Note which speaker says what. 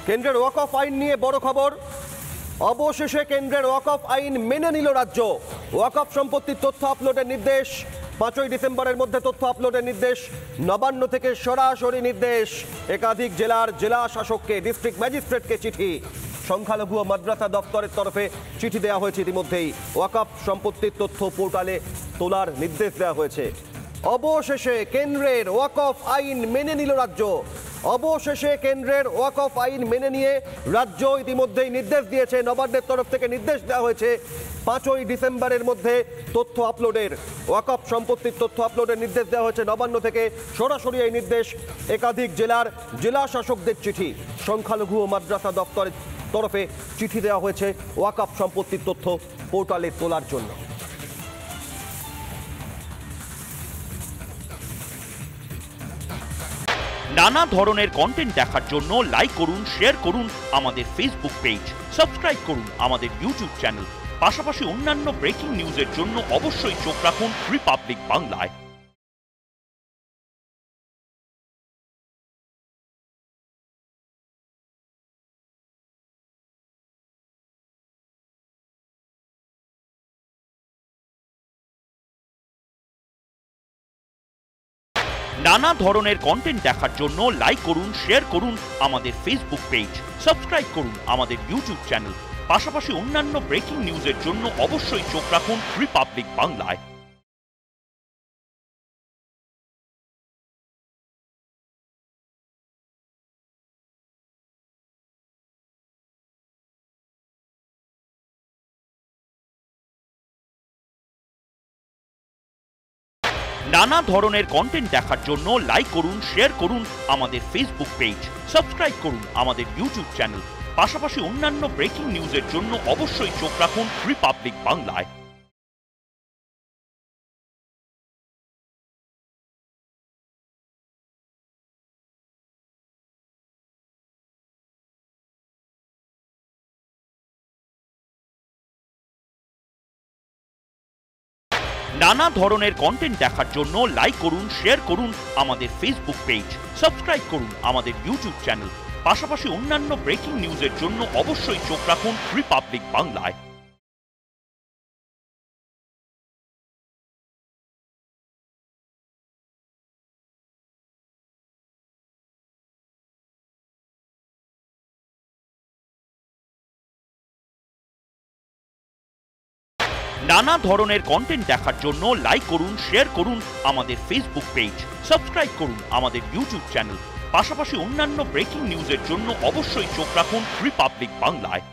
Speaker 1: কেন্দ্রের ওয়াকফ আইন নিয়ে বড় খবর। অবশেষে কেন্দ্রের ওয়াকফ আইন মেনে নিল রাজ্য। ওয়াকফ সম্পত্তির তথ্য আপলোডের নির্দেশ। 5ই ডিসেম্বরের মধ্যে তথ্য আপলোডের নির্দেশ। নবান্ন থেকে সরাসরি নির্দেশ। একাধিক জেলার জেলা শাসককে, ডিস্ট্রিক্ট ম্যাজিস্ট্রেটকে চিঠি। সংখ্যালঘু ও মাদ্রাসা দপ্তরের তরফে চিঠি দেওয়া হয়েছে ইতিমধ্যেই। ওয়াকফ সম্পত্তির তথ্য পোর্টালে তোলার নির্দেশ দেওয়া হয়েছে। অবশেষে কেন্দ্রের ওয়াকফ আইন মেনে নিল রাজ্য। অবশেষে কেন্দ্রের ওয়াকফ আইন মেনে নিয়ে রাজ্য ইতিমধ্যেই নির্দেশ দিয়েছে। নবান্নের তরফ থেকে নির্দেশ দেওয়া হয়েছে 5ই ডিসেম্বরের মধ্যে তথ্য আপলোডের, ওয়াকফ সম্পত্তির তথ্য আপলোডের নির্দেশ দেওয়া হয়েছে নবান্ন থেকে। সরাসরি এই নির্দেশ। একাধিক জেলার জেলা শাসকদের চিঠি। সংখ্যালঘু ও মাদ্রাসা দপ্তরের তরফে চিঠি দেওয়া হয়েছে ওয়াকফ সম্পত্তির তথ্য পোর্টালে তোলার জন্য।
Speaker 2: নানা ধরনের কন্টেন্ট দেখার জন্য লাইক করুন, শেয়ার করুন আমাদের ফেসবুক পেজ, সাবস্ক্রাইব করুন আমাদের ইউটিউব চ্যানেল। পাশাপাশি অন্যান্য ব্রেকিং নিউজের জন্য অবশ্যই চোখ রাখুন রিপাবলিক বাংলায়। নানা ধরনের কন্টেন্ট দেখার জন্য লাইক করুন, শেয়ার করুন আমাদের ফেসবুক পেজ, সাবস্ক্রাইব করুন আমাদের ইউটিউব চ্যানেল। পাশাপাশি অন্যান্য ব্রেকিং নিউজের জন্য অবশ্যই চোখ রাখুন রিপাবলিক বাংলায়। নানা ধরনের কন্টেন্ট দেখার জন্য লাইক করুন, শেয়ার করুন আমাদের ফেসবুক পেজ, সাবস্ক্রাইব করুন আমাদের ইউটিউব চ্যানেল। পাশাপাশি অন্যান্য ব্রেকিং নিউজের জন্য অবশ্যই চোখ রাখুন রিপাবলিক বাংলায়। নানা ধরনের কন্টেন্ট দেখার জন্য লাইক করুন, শেয়ার করুন আমাদের ফেসবুক পেজ, সাবস্ক্রাইব করুন আমাদের ইউটিউব চ্যানেল। পাশাপাশি অন্যান্য ব্রেকিং নিউজের জন্য অবশ্যই চোখ রাখুন রিপাবলিক বাংলায়। নানা ধরনের কন্টেন্ট দেখার জন্য লাইক করুন, শেয়ার করুন আমাদের ফেসবুক পেজ, সাবস্ক্রাইব করুন আমাদের ইউটিউব চ্যানেল। পাশাপাশি অন্যান্য ব্রেকিং নিউজের জন্য অবশ্যই চোখ রাখুন রিপাবলিক বাংলায়।